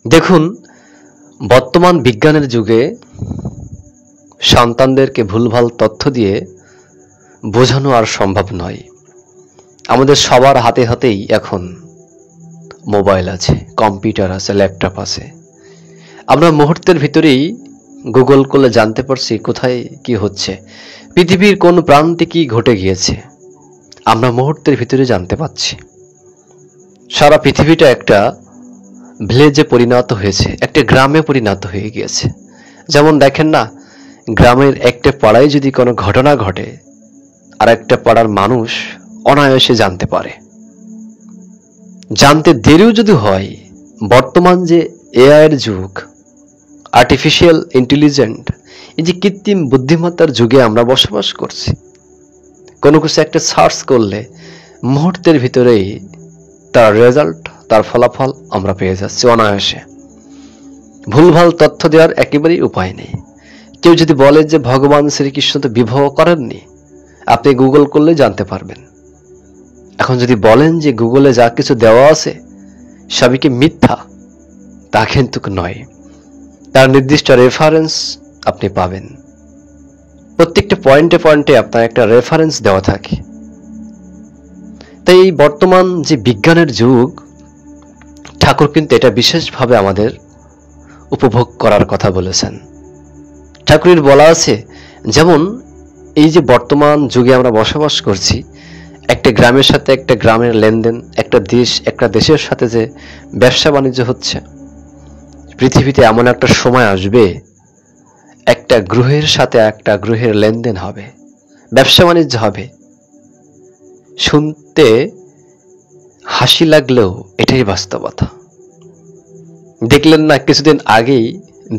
দেখুন, বর্তমান বিজ্ঞানের যুগে সন্তানদেরকে ভুলভাল তথ্য দিয়ে বোঝানো আর সম্ভব নয়। আমাদের সবার হাতে হাতেই এখন মোবাইল আছে, কম্পিউটার আছে, ল্যাপটপ আছে। আমরা মুহূর্তের ভিতরেই গুগল করলে জানতে পারছি কোথায় কি হচ্ছে, পৃথিবীর কোন প্রান্তে কি ঘটে গিয়েছে আমরা মুহূর্তের ভিতরে জানতে পাচ্ছি। সারা পৃথিবীটা একটা ভিলেজে পরিণত হয়েছে, একটা গ্রামে পরিণত হয়ে গিয়েছে। যেমন দেখেন না, গ্রামের একটা পাড়ায় যদি কোনো ঘটনা ঘটে আর একটা পাড়ার মানুষ অনায়াসে জানতে পারে। জানতে দেরিও যদি হয়, বর্তমান যে এআই এর যুগ, আর্টিফিশিয়াল ইন্টেলিজেন্ট, এই যে কৃত্রিম বুদ্ধিমত্তার যুগে আমরা বসবাস করছি। কোনো কিছু একটা সার্চ করলে মুহূর্তের ভিতরেই তার রেজাল্ট, তার ফলাফল আমরা পেয়ে যাচ্ছি অনায়াসে। ভুলভাল তথ্য দেওয়ার একেবারেই উপায় নেই। কেউ যদি বলে যে ভগবান শ্রীকৃষ্ণ তো বিবাহ করেননি, আপনি গুগল করলে জানতে পারবেন। এখন যদি বলেন যে গুগলে যা কিছু দেওয়া আছে সবই কি মিথ্যা, তা কিন্তু নয়। তার নির্দিষ্ট রেফারেন্স আপনি পাবেন। প্রত্যেকটা পয়েন্টে পয়েন্টে আপনার একটা রেফারেন্স দেওয়া থাকে। তাই এই বর্তমান যে বিজ্ঞানের যুগ, ঠাকুর কিন্তু এটা বিশেষভাবে আমাদের উপভোগ করার কথা বলেছেন। ঠাকুরের বলা আছে, যেমন এই যে বর্তমান যুগে আমরা বসবাস করছি, একটা গ্রামের সাথে একটা গ্রামের লেনদেন, একটা দেশ একটা দেশের সাথে যে ব্যবসা বাণিজ্য হচ্ছে, পৃথিবীতে এমন একটা সময় আসবে একটা গ্রহের সাথে একটা গ্রহের লেনদেন হবে, ব্যবসা বাণিজ্য হবে। শুনতে হাসি লাগলেও এটাই বাস্তবতা। দেখলেন না, কিছুদিন আগেই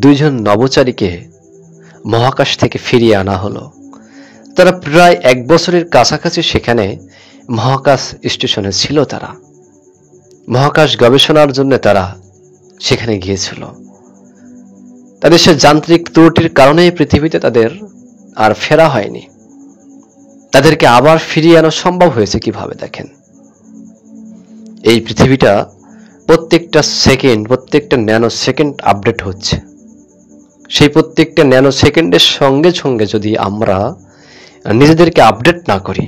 দুইজন নভোচারীকে মহাকাশ থেকে ফিরিয়ে আনা হলো। তারা প্রায় 1 বছরের কাছাকাছি সেখানে মহাকাশ স্টেশনে ছিল। তারা মহাকাশ গবেষণার জন্য তারা সেখানে গিয়েছিল। তাদের সে যান্ত্রিক ত্রুটির কারণে পৃথিবীতে তাদের আর ফেরা হয়নি। তাদেরকে আবার ফিরিয়ে আনা সম্ভব হয়েছে কিভাবে দেখেন। এই পৃথিবীটা প্রত্যেকটা সেকেন্ড, প্রত্যেকটা ন্যানো সেকেন্ড আপডেট হচ্ছে। সেই প্রত্যেকটা ন্যানো সেকেন্ডের সঙ্গে সঙ্গে যদি আমরা নিজেদেরকে আপডেট না করি,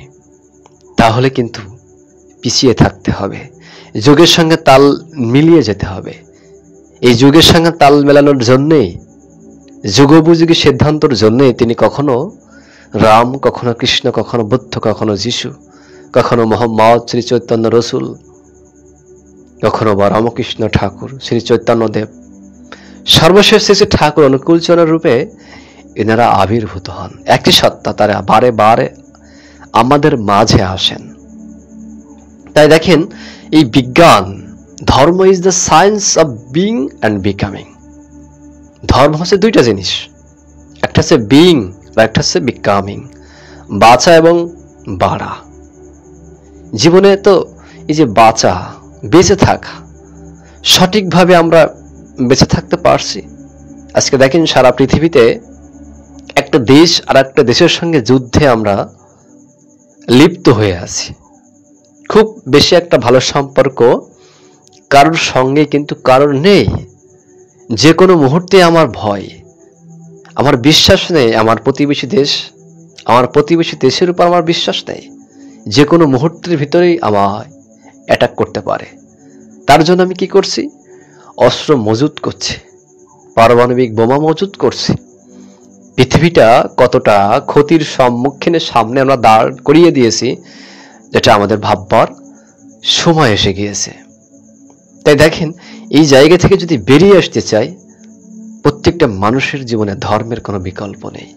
তাহলে কিন্তু পিছিয়ে থাকতে হবে। যুগের সঙ্গে তাল মিলিয়ে যেতে হবে। এই যুগের সঙ্গে তাল মেলানোর জন্যেই, যুগোপযোগী সিদ্ধান্তর জন্যই তিনি কখনো রাম, কখনো কৃষ্ণ, কখনো বুদ্ধ, কখনো যিশু, কখনো মোহাম্মদ শ্রী চৈতন্য রসুল, কখনো বা রামকৃষ্ণ ঠাকুর, শ্রী চৈতন্যদেব, সর্বশেষ শ্রী ঠাকুর অনুকূলচরণ রূপে এনারা আবির্ভূত হন। একই সত্তা, তারা বারে বারে আমাদের মাঝে আসেন। তাই দেখেন, এই বিজ্ঞান, ধর্ম is the science of being and becoming. ধর্ম হচ্ছে দুইটা জিনিস, একটা হচ্ছে বিইং বা একটা হচ্ছে বিকামিং, বাঁচা এবং বাড়া। জীবনে তো এই যে বাঁচা, বেঁচে থাকা, সঠিকভাবে আমরা বেঁচে থাকতে পারছি। আজকে দেখেন সারা পৃথিবীতে একটা দেশ আর একটা দেশের সঙ্গে যুদ্ধে আমরা লিপ্ত হয়ে আছি। খুব বেশি একটা ভালো সম্পর্ক কারোর সঙ্গে কিন্তু কারোর নেই। যে কোনো মুহূর্তে আমার ভয়, আমার বিশ্বাস নেই। আমার প্রতিবেশী দেশের উপর আমার বিশ্বাস নেই। যে কোনো মুহূর্তের ভিতরেই আমায় অ্যাটাক করতে পারে। তার জন্য আমি কি করছি? অস্ত্র মজুত করছি, পারমাণবিক বোমা মজুত করছি। পৃথিবীটা কতটা ক্ষতির সম্মুখীনের সামনে আমরা দাঁড় করিয়ে দিয়েছি, যেটা আমাদের ভাববার সময় এসে গিয়েছে। তাই দেখেন, এই জায়গা থেকে যদি বেরিয়ে আসতে চাই, প্রত্যেকটা মানুষের জীবনে ধর্মের কোনো বিকল্প নেই।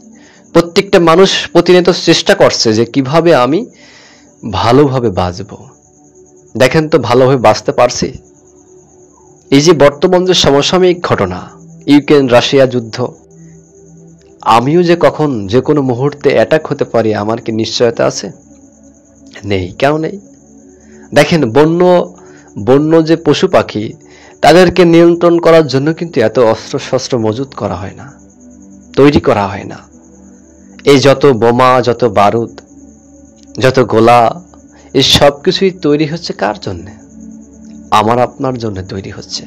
প্রত্যেকটা মানুষ প্রতিনিয়ত চেষ্টা করছে যে কিভাবে আমি ভালোভাবে বাঁচব। দেখেন তো, ভালোভাবে বাঁচতে পারছি? এই যে বর্তমান যে সমসাময়িক ঘটনা, ইউক্রেন রাশিয়া যুদ্ধ, আমিও যে কখন যে কোনো মুহূর্তে অ্যাটাক হতে পারি, আমার কি নিশ্চয়তা আছে? নেই। কেন নেই? দেখেন, বন্য যে পশু পাখি, তাদেরকে নিয়ন্ত্রণ করার জন্য কিন্তু এত অস্ত্র শস্ত্র মজুত করা হয় না, তৈরি করা হয় না। এই যত বোমা, যত বারুদ, যত গোলা, এই সব কিছুই তৈরি হচ্ছে কার জন্য? আমার আপনার জন্য তৈরি হচ্ছে।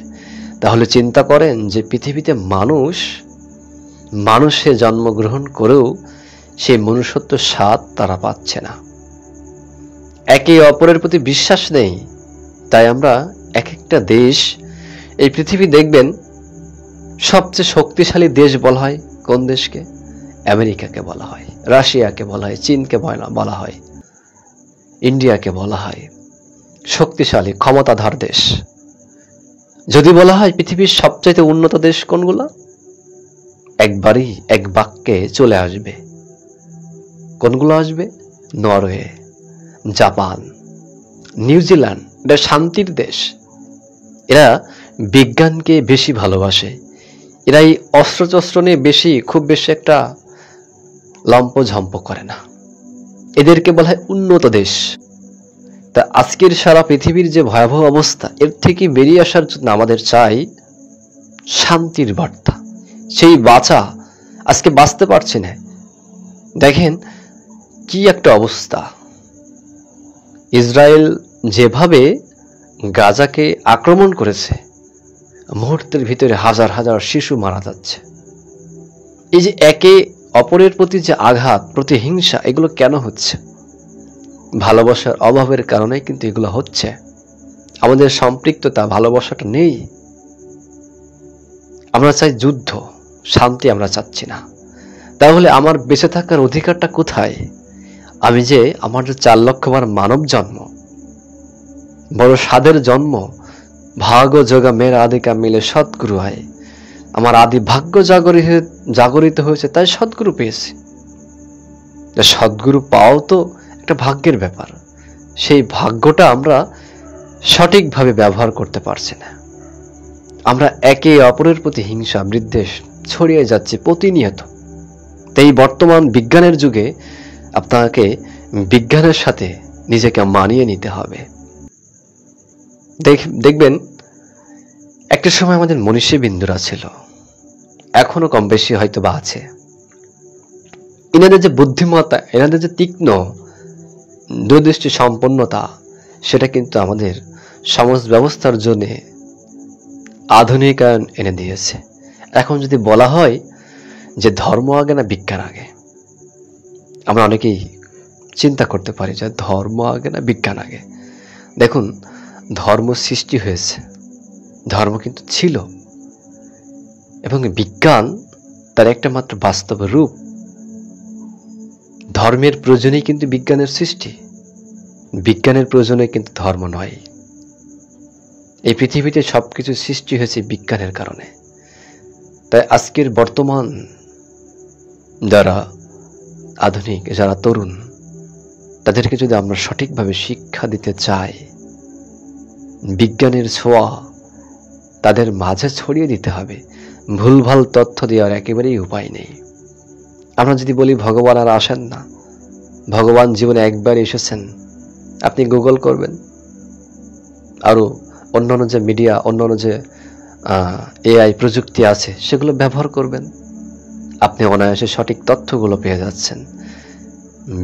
তাহলে চিন্তা করেন যে পৃথিবীতে মানুষে জন্মগ্রহণ করেও সেই মনুষ্যত্ব স্বাদ তারা পাচ্ছে না। একে অপরের প্রতি বিশ্বাস নেই, তাই আমরা এক একটা দেশ, এই পৃথিবী দেখবেন সবচেয়ে শক্তিশালী দেশ বলা হয় কোন দেশকে? আমেরিকাকে বলা হয়, রাশিয়াকে বলা হয়, চীনকে বলা হয়, ইন্ডিয়াকে বলা হয় শক্তিশালী ক্ষমতাধর দেশ। যদি বলা হয় পৃথিবীর সবচাইতে উন্নত দেশ কোনগুলো, একবারই এক বাক্যে চলে আসবে। কোনগুলো আসবে? Norway, Japan, New Zealand. এটা শান্তির দেশ, এরা বিজ্ঞানকে বেশি ভালোবাসে, এরা এই অস্ত্রশস্ত্র নিয়ে খুব বেশি একটা লম্পঝম্প করে না, এদেরকে বলা হয় উন্নত দেশ। তা আজকের সারা পৃথিবীর যে ভয়াবহ অবস্থা, এর থেকে বেরিয়ে আসার জন্য আমাদের চাই শান্তির বার্তা। সেই আজকে বাঁচতে পারছি না। দেখেন কি একটা অবস্থা, ইসরায়েল যেভাবে গাজাকে আক্রমণ করেছে, মুহূর্তের ভিতরে হাজার হাজার শিশু মারা যাচ্ছে। এই যে একে অপরের প্রতি যে আঘাত, প্রতিহিংসা, এগুলো কেন হচ্ছে? ভালোবাসার অভাবের কারণে কিন্তু এগুলো হচ্ছে। আমাদের সম্পৃক্ততা, ভালোবাসাটা নেই। আমরা চাই যুদ্ধ, শান্তি আমরা চাচ্ছি না। তাহলে আমার বেঁচে থাকার অধিকারটা কোথায়? আমার যে 4 লক্ষবার মানব জন্ম, বড় স্বাদের জন্ম, ভাগ্য যোগা মেরা আদিকা মিলে সদ্গুরু হয়, আমার আদি ভাগ্য জাগরিত হয়েছে, তাই সদ্গুরু পেয়েছি। সদ্গুরু পাওয়াও তো একটা ভাগ্যের ব্যাপার। সেই ভাগ্যটা আমরা সঠিকভাবে ব্যবহার করতে পারছি না। আমরা একে অপরের প্রতি হিংসা, বিদ্বেষ ছড়িয়ে যাচ্ছে প্রতিনিয়ত। তাই বর্তমান বিজ্ঞানের যুগে আপনাকে বিজ্ঞানের সাথে নিজেকে মানিয়ে নিতে হবে। দেখবেন একটা সময় আমাদের মনীষী বিন্দুরা ছিল, এখনো কম বেশি হয়তো বা আছে। এনাদের যে বুদ্ধিমত্তা, এনাদের যে তীক্ষ্ণ দূরদৃষ্টি সম্পন্নতা, সেটা কিন্তু আমাদের সমাজ ব্যবস্থার জন্য আধুনিকায়ন এনে দিয়েছে। এখন যদি বলা হয় যে ধর্ম আগে না বিজ্ঞান আগে, আমরা অনেকেই চিন্তা করতে পারি যে ধর্ম আগে না বিজ্ঞান আগে। দেখুন, ধর্ম সৃষ্টি হয়েছে, ধর্ম কিন্তু ছিল, এবং বিজ্ঞান তার একটা মাত্র বাস্তব রূপ। ধর্মের প্রয়োজনেই কিন্তু বিজ্ঞানের সৃষ্টি, বিজ্ঞানের প্রয়োজনে কিন্তু ধর্ম নয়। এই পৃথিবীতে সবকিছু সৃষ্টি হয়েছে বিজ্ঞানের কারণে। তাই আজকের বর্তমান যারা আধুনিক, যারা তরুণ, তাদেরকে যদি আমরা সঠিকভাবে শিক্ষা দিতে চাই, বিজ্ঞানের ছোঁয়া তাদের মাঝে ছড়িয়ে দিতে হবে। ভুলভাল তথ্য দেওয়ার একেবারেই উপায় নেই। আমরা যদি বলি ভগবান আর আসেন না, ভগবান জীবনে একবার এসেছেন, আপনি গুগল করবেন, আরো অন্যান্য যে মিডিয়া, অন্যান্য যে এআই প্রযুক্তি আছে, সেগুলো ব্যবহার করবেন, আপনি অনায়াসে সঠিক তথ্যগুলো পেয়ে যাচ্ছেন।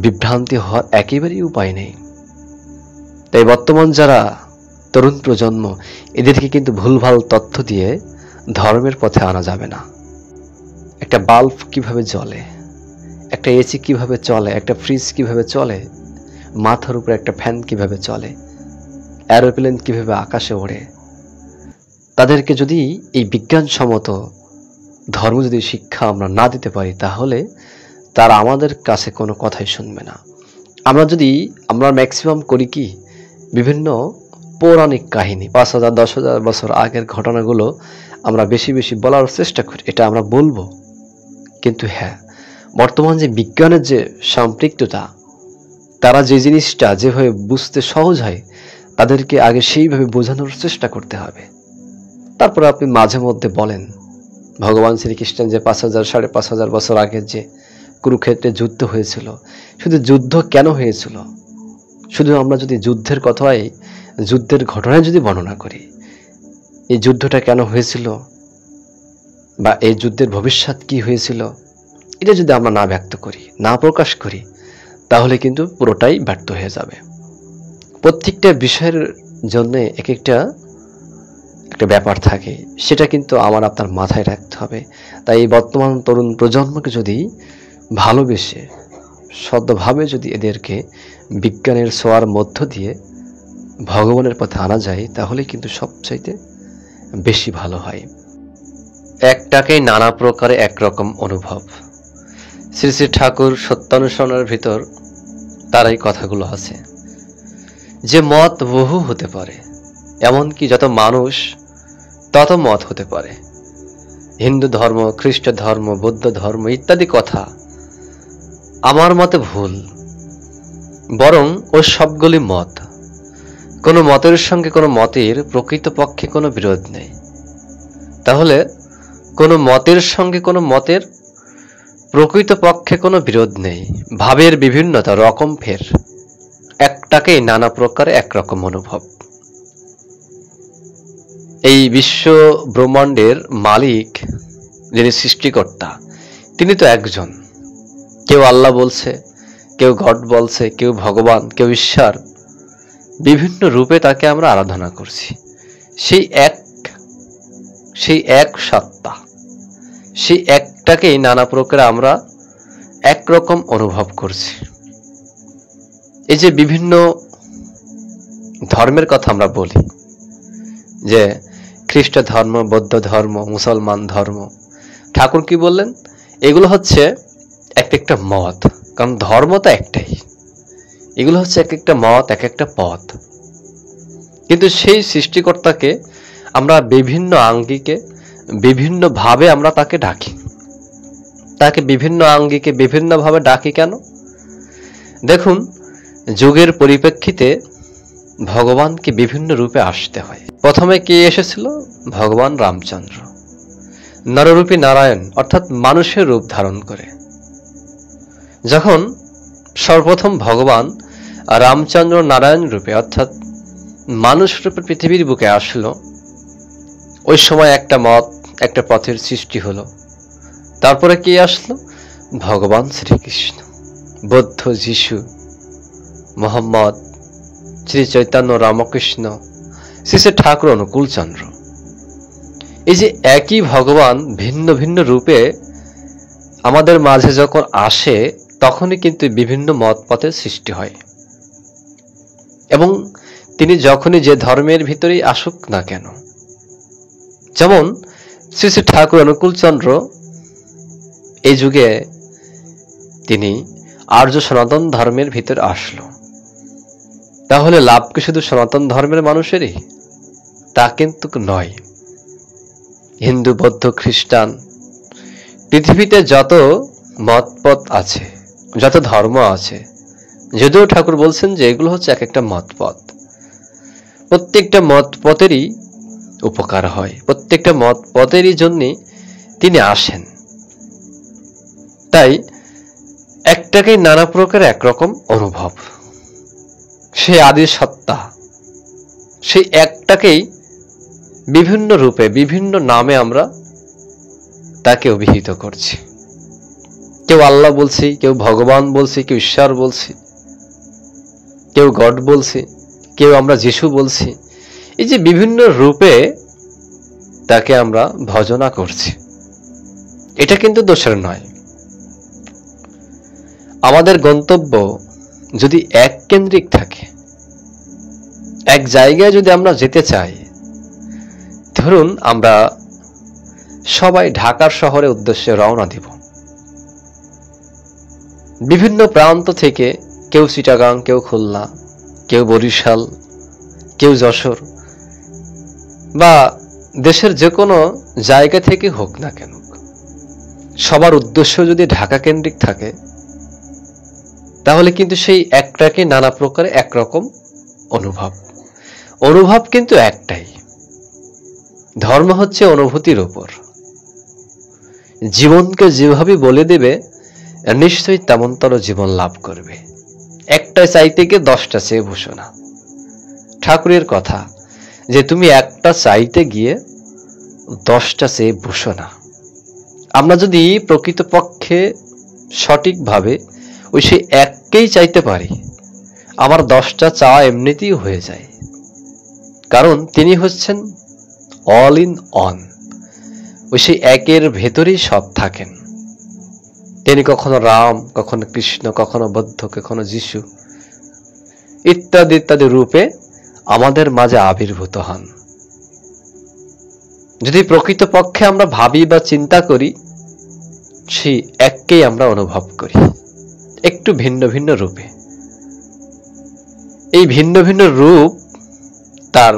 বিভ্রান্তি হওয়ার একেবারেই উপায় নেই। তাই বর্তমান যারা তরুণ প্রজন্ম, এদেরকে কিন্তু ভুলভাল তথ্য দিয়ে ধর্মের পথে আনা যাবে না। একটা বাল্ব কিভাবে জ্বলে, একটা এসি কিভাবে চলে, একটা ফ্রিজ কিভাবে চলে, মাথার উপরে একটা ফ্যান কিভাবে চলে, এরোপ্লেন কিভাবে আকাশে ওড়ে, তাদেরকে যদি এই বিজ্ঞানসম্মত ধর্ম যদি শিক্ষা আমরা না দিতে পারি, তাহলে তারা আমাদের কাছে কোনো কথাই শুনবে না। আমরা ম্যাক্সিমাম করি কি, বিভিন্ন পৌরাণিক কাহিনী, 5000 10,000 বছর আগের ঘটনাগুলো আমরা বেশি বেশি বলার চেষ্টা করি, এটা আমরা বলবো। কিন্তু হ্যাঁ, বর্তমান যে বিজ্ঞানের যে সম্পৃক্ততা, তারা যে জিনিসটা যেভাবে বুঝতে সহজ হয়, তাদেরকে আগে সেইভাবে বোঝানোর চেষ্টা করতে হবে। তারপরে আপনি মাঝে মধ্যে বলেন ভগবান শ্রীকৃষ্ণের যে 5000 5,500 বছর আগের যে কুরুক্ষেত্রে যুদ্ধ হয়েছিল, শুধু যুদ্ধ কেন হয়েছিল, শুধু আমরা যদি যুদ্ধের ঘটনায় যদি বর্ণনা করি, এই যুদ্ধটা কেন হয়েছিল বা এই যুদ্ধের ভবিষ্যৎ কি হয়েছিল, এটা যদি আমরা না ব্যক্ত করি, না প্রকাশ করি, তাহলে কিন্তু পুরোটাই ব্যর্থ হয়ে যাবে। প্রত্যেকটা বিষয়ের জন্য এক একটা একটা ব্যাপার থাকে, সেটা কিন্তু আমার আপনার মাথায় রাখতে হবে। তাই এই বর্তমান তরুণ প্রজন্মকে যদি ভালোবেসে সদ্ভাবে যদি এদেরকে বিজ্ঞানের ছোঁয়ার মধ্য দিয়ে ভগবানের পথে আনা যায়, তাহলে কিন্তু সবচাইতে বেশি ভালো হয়। একটাকেই নানা প্রকারে একরকম অনুভব। শ্রী শ্রী ঠাকুর সত্যানুসরণের ভিতর তার এই কথাগুলো আছে যে মত বহু হতে পারে, এমনকি যত মানুষ তত মত হতে পারে। হিন্দু ধর্ম, খ্রিস্ট ধর্ম, বৌদ্ধ ধর্ম ইত্যাদি কথা আমার মতে ভুল, বরং ও সবগুলি মত। কোনো মতের সঙ্গে কোনো মতের প্রকৃতপক্ষে কোনো বিরোধ নেই। তাহলে কোনো মতের সঙ্গে কোনো মতের প্রকৃতপক্ষে কোনো বিরোধ নেই। ভাবের বিভিন্নতা, রকম ফের, একটাকেই নানা প্রকারে একরকম অনুভব। এই বিশ্ব ব্রহ্মাণ্ডের মালিক যিনি সৃষ্টিকর্তা, তিনি তো একজন। কেউ আল্লাহ বলছে, কেউ গড বলছে, কেউ ভগবান, কেউ ঈশ্বর, বিভিন্ন রূপে তাকে আমরা আরাধনা করছি। সেই এক সত্তা, সেই একটাকেই নানা প্রকারে আমরা একরকম অনুভব করছি। এই যে বিভিন্ন ধর্মের কথা আমরা বলি, যে খ্রিস্ট ধর্ম, বৌদ্ধ ধর্ম, মুসলমান ধর্ম, ঠাকুর কি বললেন? এগুলো হচ্ছে এক একটা মত, কারণ ধর্ম তো একটাই। এগুলো হচ্ছে এক একটা মত, এক একটা পথ। কিন্তু সেই সৃষ্টিকর্তাকে আমরা বিভিন্ন আঙ্গিকে, বিভিন্ন ভাবে আমরা তাকে ডাকি। তাকে বিভিন্ন আঙ্গিকে, বিভিন্ন ভাবে ডাকি কেন? দেখুন, যুগের পরিপ্রেক্ষিতে ভগবানকে বিভিন্ন রূপে আসতে হয়। প্রথমে কে এসেছিল? ভগবান রামচন্দ্র, নররূপী নারায়ণ, অর্থাৎ মানুষের রূপ ধারণ করে। যখন সর্বপ্রথম ভগবান রামচন্দ্র নারায়ণ রূপে অর্থাৎ মানুষ রূপে পৃথিবীর বুকে আসলো, ওই সময় একটা মত, একটা পথের সৃষ্টি হলো। তারপরে কে আসলো? ভগবান শ্রীকৃষ্ণ, বৌদ্ধ, যিশু, মোহাম্মদ, শ্রী চৈতন্য, রামকৃষ্ণ, শ্রী শ্রী ঠাকুর অনুকূলচন্দ্র। এই যে একই ভগবান ভিন্ন ভিন্ন রূপে আমাদের মাঝে যখন আসে, তখনই কিন্তু বিভিন্ন মত পথের সৃষ্টি হয়। এবং তিনি যখনই যে ধর্মের ভিতরেই আসুক না কেন, যেমন শ্রী শ্রী ঠাকুর অনুকূলচন্দ্র এই যুগে তিনি আর্য সনাতন ধর্মের ভিতরে আসলো। তাহলে লাভ কি শুধু সনাতন ধর্মের মানুষেরই? তা কিন্তু নয়। হিন্দু, বৌদ্ধ, খ্রিস্টান, পৃথিবীতে যত মতপথ আছে, যত ধর্ম আছে, যদিও ঠাকুর বলছেন যে এগুলো হচ্ছে এক একটা মতপথ, প্রত্যেকটা মতপথেরই উপকার হয়, প্রত্যেকটা মতপথেরই জন্য তিনি আসেন। তাই একটাকেই নানা প্রকার একরকম অনুভব। সে আদি সত্তা, সেই একটাকেই বিভিন্ন রূপে, বিভিন্ন নামে আমরা তাকে অভিহিত করছি। কেউ আল্লাহ বলছি, কেউ ভগবান বলছি, কেউ ঈশ্বর বলছি, কেউ গড বলছি, কেউ আমরা যিশু বলছি। এই যে বিভিন্ন রূপে তাকে আমরা ভজনা করছি, এটা কিন্তু দোষের নয়। আমাদের গন্তব্য যদি এক কেন্দ্রিক থাকে, এক জায়গায় যদি আমরা যেতে চাই, ধরুন আমরা সবাই ঢাকার শহরের উদ্দেশ্যে রওনা দিব। বিভিন্ন প্রান্ত থেকে, কেউ চিটাগাং, কেউ খুলনা, কেউ বরিশাল, কেউ যশোর, বা দেশের যে কোনো জায়গা থেকে হোক না কেন, সবার উদ্দেশ্য যদি ঢাকা কেন্দ্রিক থাকে, তাহলে কিন্তু সেই একটাকে নানা প্রকারে একরকম অনুভব। অনুভব কিন্তু একটাই। ধর্ম হচ্ছে অনুভূতির উপর। জীবনকে যেভাবে বলে দেবে, নিশ্চয়ই তেমনতর জীবন লাভ করবে। একটা চাইতে গিয়ে 10টা চেয়ে বসো না। ঠাকুরের কথা যে তুমি একটা চাইতে গিয়ে 10টা চেয়ে বসো না। আমরা যদি প্রকৃতপক্ষে সঠিকভাবে ওই সেই এককেই চাইতে পারি, আমার 10টা চাওয়া এমনিতেই হয়ে যায়। কারণ তিনি হচ্ছেন অল ইন অন, ওই সেই একের ভেতরেই সব থাকেন। তিনি কখনো রাম, কখনো কৃষ্ণ, কখনো বৌদ্ধ, কখনো যিশু ইত্যাদি ইত্যাদি রূপে আমাদের মাঝে আবির্ভূত হন। যদি প্রকৃতপক্ষে আমরা ভাবি বা চিন্তা করি, সেই এককেই আমরা অনুভব করি, একটু ভিন্ন ভিন্ন রূপে। এই ভিন্ন ভিন্ন রূপ তার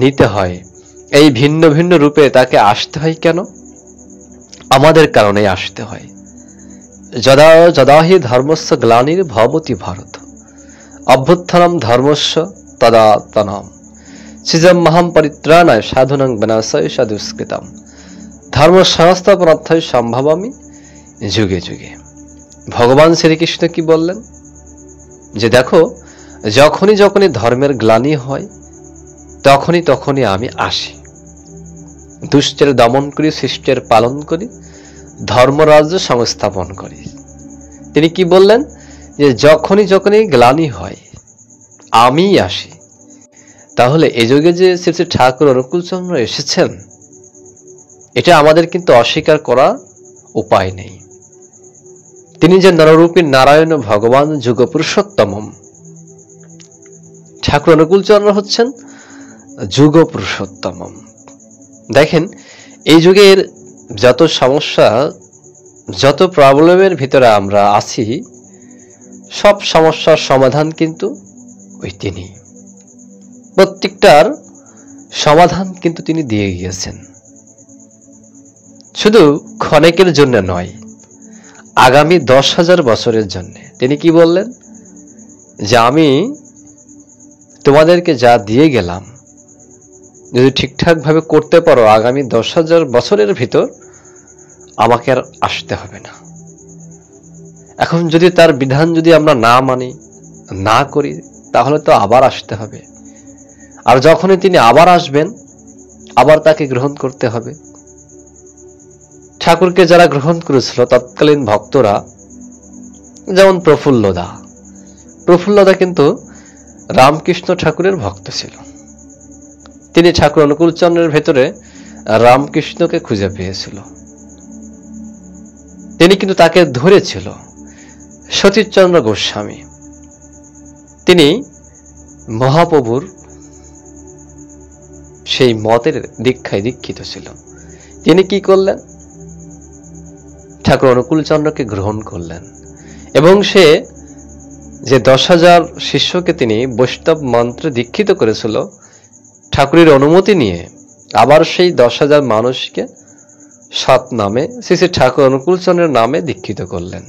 নিতে হয়, এই ভিন্ন ভিন্ন রূপে তাকে আসতে হয় কেন? আমাদের কারণে আসতে হয়। যদা যদা হি ধর্মস্য গ্লানির ভবতি ভারত অভ্যুত্থানম ধর্মস্য তদা তনাম সৃজমহম পরিত্রাণায় সাধুনাং বিনাশায় সাধুষ্কৃতম ধর্ম সংস্থাপনার্থায় সম্ভবামি যুগে যুগে। ভগবান শ্রীকৃষ্ণ কি বললেন? যে দেখো, যখনই যখনই ধর্মের গ্লানি হয় তখনই তখনই আমি আসি, দুষ্টের দমন করি, শিষ্টের পালন করি, ধর্মরাজ্য সংস্থাপন করি। তিনি কি বললেন? যে যখনই যখনই গ্লানি হয় আমি আসি। তাহলে এই যুগে যে শ্রী শ্রী ঠাকুর অনুকূলচন্দ্র এসেছেন, এটা আমাদের কিন্তু অস্বীকার করার উপায় নেই। তিনি যে নররূপী নারায়ণ ভগবান যুগ পুরুষোত্তমম, ঠাকুর অনুকূলচন্দ্র হচ্ছেন যুগ পুরুষোত্তমম। দেখেন, এই যুগের যত সমস্যা, যত প্রবলেমের ভিতরে আমরা আছি, সব সমস্যার সমাধান কিন্তু ওই তিনি। প্রত্যেকটার সমাধান কিন্তু তিনি দিয়ে গিয়েছেন, শুধু ক্ষণেকের জন্য নয়, আগামী 10,000 বছরের জন্য। তিনি কি বললেন? যে আমি তোমাদেরকে যা দিয়ে গেলাম, যদি ঠিকঠাক ভাবে করতে পারো, আগামী 10,000 বছরের ভিতর আমাকে আর আসতে হবে না। এখন যদি তার বিধান যদি আমরা না মানি, না করি, তাহলে তো আবার আসতে হবে। আর যখনই তিনি আবার আসবেন, আবার তাকে গ্রহণ করতে হবে। ঠাকুরকে যারা গ্রহণ করেছিল তৎকালীন ভক্তরা, যেমন প্রফুল্লদা কিন্তু রামকৃষ্ণ ঠাকুরের ভক্ত ছিল। তিনি ঠাকুর অনুকূলচন্দ্রের ভেতরে রামকৃষ্ণকে খুঁজে পেয়েছিল। তিনি কিন্তু তাকে ধরেছিল। সতীশচন্দ্র গোস্বামী, তিনি মহাপ্রভুর সেই মতের দীক্ষায় দীক্ষিত ছিল। তিনি কি করলেন? ঠাকুর অনুকূলচন্দ্রকে গ্রহণ করলেন, এবং সে যে 10,000 শিষ্যকে তিনি বৈষ্ণব মন্ত্রে দীক্ষিত করেছিল, ঠাকুরের অনুমতি নিয়ে আবার সেই 10,000 মানুষকে সৎ নামে, শ্রী শ্রী ঠাকুর অনুকূলচন্দ্রের নামে দীক্ষিত করলেন।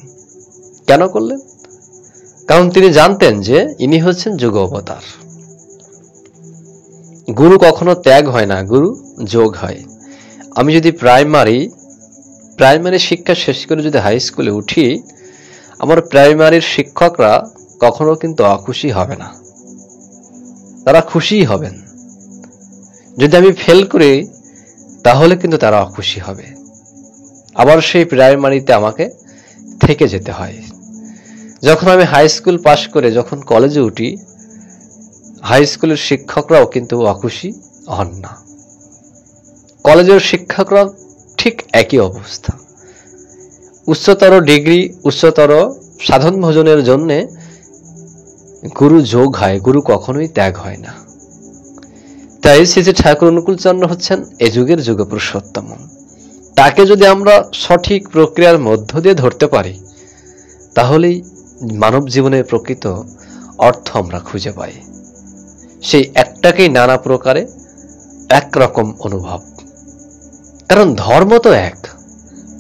কেন করলেন? কারণ তিনি জানতেন যে ইনি হচ্ছেন যুগ অবতার। গুরু কখনো ত্যাগ হয় না, গুরু যোগ হয়। আমি যদি প্রাইমারি শিক্ষা শেষ করে যদি হাই স্কুলে উঠি, আমার প্রাইমারির শিক্ষকরা কখনো কিন্তু অখুশি হবে না, তারা খুশি হবেন। যদি আমি ফেল করি, তাহলে কিন্তু তারা অখুশি হবে। আবার সেই প্রাইমারিতে আমাকে থেকে যেতে হয়। যখন আমি হাই স্কুল পাশ করে যখন কলেজে উঠি, হাই স্কুলের শিক্ষকরাও কিন্তু অখুশি হন না। কলেজের শিক্ষকরা ঠিক একই অবস্থা। উচ্চতর ডিগ্রি, উচ্চতর সাধন ভোজনের জন্য গুরু যোগ হয়, গুরু কখনোই ত্যাগ হয় না। তাই শ্রী শ্রী ঠাকুর অনুকূলচন্দ্র হচ্ছেন এ যুগের যুগ পুরুষোত্তম। তাকে যদি আমরা সঠিক প্রক্রিয়ার মধ্য দিয়ে ধরতে পারি, তাহলেই মানব জীবনের প্রকৃত অর্থ আমরা খুঁজে পাই। সেই একটাকেই নানা প্রকারে একরকম অনুভব। কারণ ধর্ম তো এক,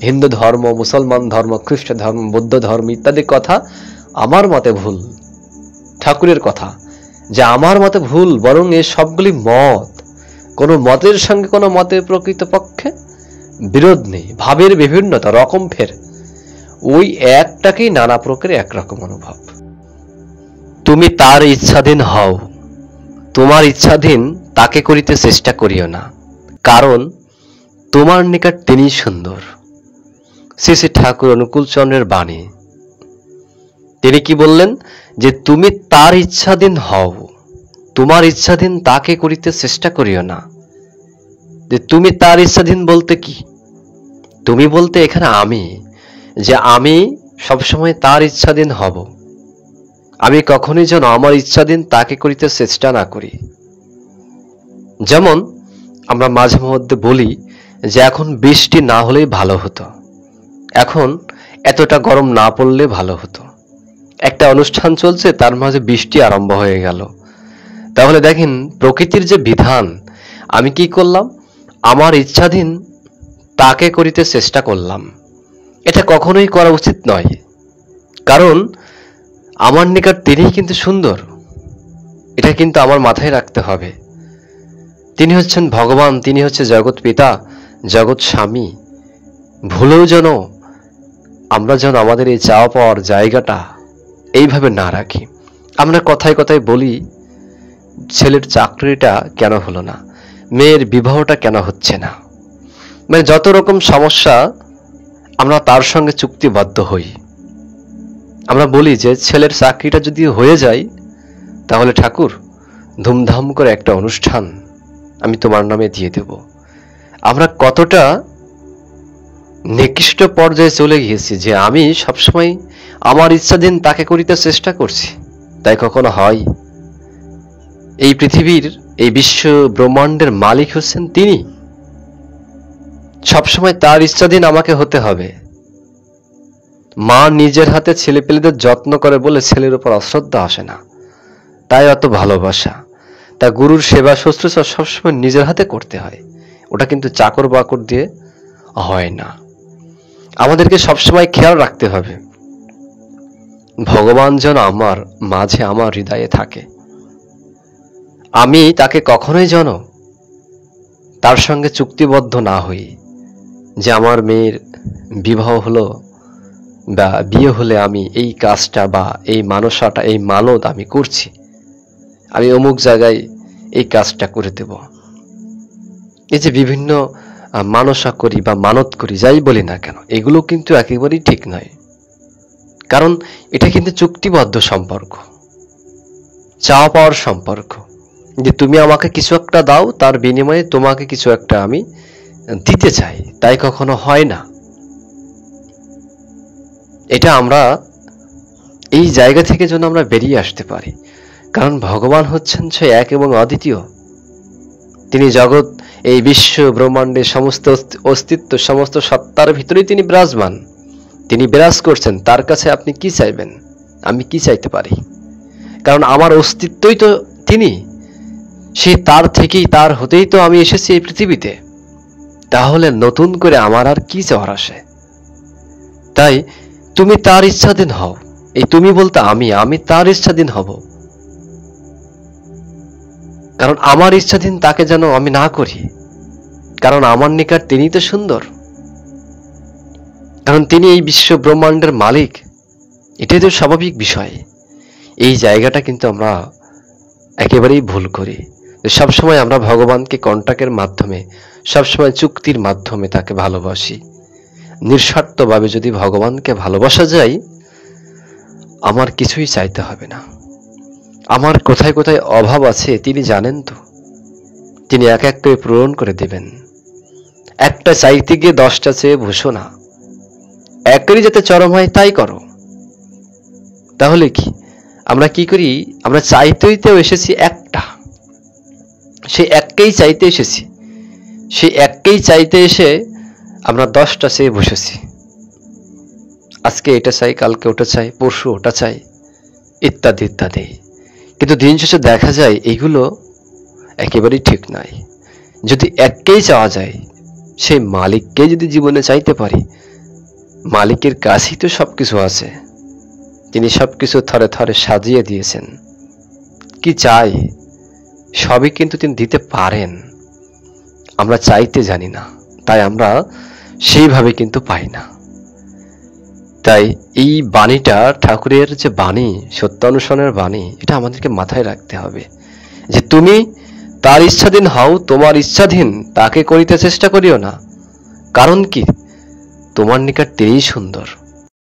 হিন্দু ধর্ম, মুসলমান ধর্ম, খ্রিস্ট ধর্ম, বৌদ্ধ ধর্ম ইত্যাদি কথা আমার মতে ভুল। ঠাকুরের কথা যে আমার মতে ভুল, বরং এই সবগুলি মত, কোনো মতের সঙ্গে কোনো মতের প্রকৃতপক্ষে বিরোধ নেই। ভাবের বিভিন্নতা, রকম ফের, ওই একটাকেই নানা প্রকারে একরকম অনুভব। তুমি তার ইচ্ছাধীন হও, তোমার ইচ্ছাধীন তাকে করিতে চেষ্টা করিও না, কারণ তোমার নিকট তিনি সুন্দর। শ্রী শ্রী ঠাকুর অনুকূলচন্দ্রের বাণী। তিনি কি বললেন? যে তুমি তার ইচ্ছাধীন হও, তোমার ইচ্ছাধীন তাকে করিতে চেষ্টা করিও না। যে তুমি তার ইচ্ছাধীন বলতে কি? তুমি বলতে এখানে আমি, যে আমি সবসময় তার ইচ্ছাধীন হব। আমি কখনোই যেন আমার ইচ্ছাধীন তাকে করিতে চেষ্টা না করি। যেমন আমরা মাঝে মধ্যে বলি যে এখন বৃষ্টি না হলেই ভালো হতো, এখন এতটা গরম না পড়লে ভালো হতো। একটা অনুষ্ঠান চলছে, তার মাঝে বৃষ্টি আরম্ভ হয়ে গেল। তাহলে দেখেন প্রকৃতির যে বিধান, আমি কি করলাম? আমার ইচ্ছাধীন তাকে করিতে চেষ্টা করলাম। এটা কখনোই করা উচিত নয়, কারণ আমার নিকট তিনিই কিন্তু সুন্দর। এটা কিন্তু আমার মাথায় রাখতে হবে। তিনি হচ্ছেন ভগবান, তিনি হচ্ছে জগৎ পিতা, জগৎ স্বামী। ভুলেও যেন আমরা যেন আমাদের এই চাওয়া পাওয়ার জায়গাটা এইভাবে না রাখি। আমরা কথায় কথায় বলি ছেলের চাকরিটা কেন হলো না, মেয়ের বিবাহটা কেন হচ্ছে না, মানে যত রকম সমস্যা আমরা তার সঙ্গে চুক্তিবদ্ধ হই। আমরা বলি যে ছেলের চাকরিটা যদি হয়ে যায়, তাহলে ঠাকুর ধুমধাম করে একটা অনুষ্ঠান আমি তোমার নামে দিয়ে দেব। আমরা কতটা নিকৃষ্ট পর্যায়ে চলে গিয়েছি যে আমি সবসময় আমার ইচ্ছাধীন তাকে করিতে চেষ্টা করছি। তাই কখনো হয়? এই পৃথিবীর, এই বিশ্ব ব্রহ্মাণ্ডের মালিক হচ্ছেন তিনি। সবসময় তার ইচ্ছাধীন আমাকে হতে হবে। মা নিজের হাতে ছেলেপেলেদের যত্ন করে বলে ছেলের উপর অশ্রদ্ধা আসে না, তাই অত ভালোবাসা। তা গুরুর সেবা শুশ্রূষা সবসময় নিজের হাতে করতে হয়, ওটা কিন্তু চাকর বাকর দিয়ে হয় না। আমাদেরকে সবসময় খেয়াল রাখতে হবে ভগবান যেন আমার মাঝে, আমার হৃদয়ে থাকে। আমি তাকে কখনোই যেন তার সঙ্গে চুক্তিবদ্ধ না হই যে আমার মেয়ের বিবাহ হলো বা বিয়ে হলে আমি এই কাজটা বা এই মানসাটা, এই মানত আমি করছি, আমি অমুক জায়গায় এই কাজটা করে দেব। এই যে বিভিন্ন মানসা করি বা মানত করি, যাই বলি না কেন, এগুলো কিন্তু একেবারেই ঠিক নয়। কারণ এটা কিন্তু চুক্তিবদ্ধ সম্পর্ক, চাওয়া পাওয়ার সম্পর্ক, যে তুমি আমাকে কিছু একটা দাও, তার বিনিময়ে তোমাকে কিছু একটা আমি দিতে চাই। তাই কখনো হয় না। এটা আমরা এই জায়গা থেকে যেন আমরা বেরিয়ে আসতে পারি। কারণ ভগবান হচ্ছেন সে এক এবং অদ্বিতীয়। তিনি জগৎ, এই বিশ্ব ব্রহ্মাণ্ডের সমস্ত অস্তিত্ব, সমস্ত সত্তার ভিতরেই তিনি বিরাজমান, তিনি বিরাজ করছেন। তার কাছে আপনি কি চাইবেন? আমি কি চাইতে পারি? কারণ আমার অস্তিত্বই তো তিনি, সে তার থেকেই, তার হতেই তো আমি এসেছি এই পৃথিবীতে। তাহলে নতুন করে আমার আর কি চাওয়ার আসে? তাই তুমি তার ইচ্ছাধীন হও। এই তুমি বলতে আমি তার ইচ্ছাধীন হব। কারণ আমার ইচ্ছাধীন তাকে যেন আমি না করি, কারণ আমার নিকট তিনি তো সুন্দর, কারণ তিনি এই বিশ্ব ব্রহ্মাণ্ডের মালিক। এটাই তো স্বাভাবিক বিষয়। এই জায়গাটা কিন্তু আমরা একেবারেই ভুল করি। সবসময় আমরা ভগবানকে কন্টাক্টের মাধ্যমে, সবসময় চুক্তির মাধ্যমে তাকে ভালোবাসি। নিঃস্বার্থভাবে যদি ভগবানকে ভালোবাসা যায়, আমার কিছুই চাইতে হবে না। আমার কোথায় কোথায় অভাব আছে তিনি জানেন তো, তিনি এক এক করে পূরণ করে দেবেন। একটা চাইতে গিয়ে 10টা চেয়ে বসো না, একেরই যাতে চরম হয় তাই করো। তাহলে কি আমরা কি করি? আমরা চাইতেও এসেছি একটা, সেই এককেই চাইতে এসেছি, সেই এককেই চাইতে এসে আমরা 10টা চেয়ে বসেছি। আজকে এটা চাই, কালকে ওটা চাই, পরশু ওটা চাই, ইত্যাদি ইত্যাদি। কিন্তু দিন শেষে দেখা যায় এগুলো একেবারেই ঠিক নয়। যদি এককেই চাওয়া যায়, সেই মালিককে যদি জীবনে চাইতে পারি, মালিকের কাছেই তো সবকিছু আছে, তিনি সবকিছু থরে থরে সাজিয়ে দিয়েছেন। কি চাই সবই কিন্তু তিনি দিতে পারেন, আমরা চাইতে জানি না, তাই আমরা সেইভাবে কিন্তু পাই না। তাই এই বাণীটা, ঠাকুরের যে বাণী, সত্যানুসরণের বাণী, এটা আমাদেরকে মাথায় রাখতে হবে যে তুমি তার ইচ্ছাধীন হও, তোমার ইচ্ছাধীন তাকে করিতে চেষ্টা করিও না। কারণ কি? তোমার নিকট তিনিই সুন্দর।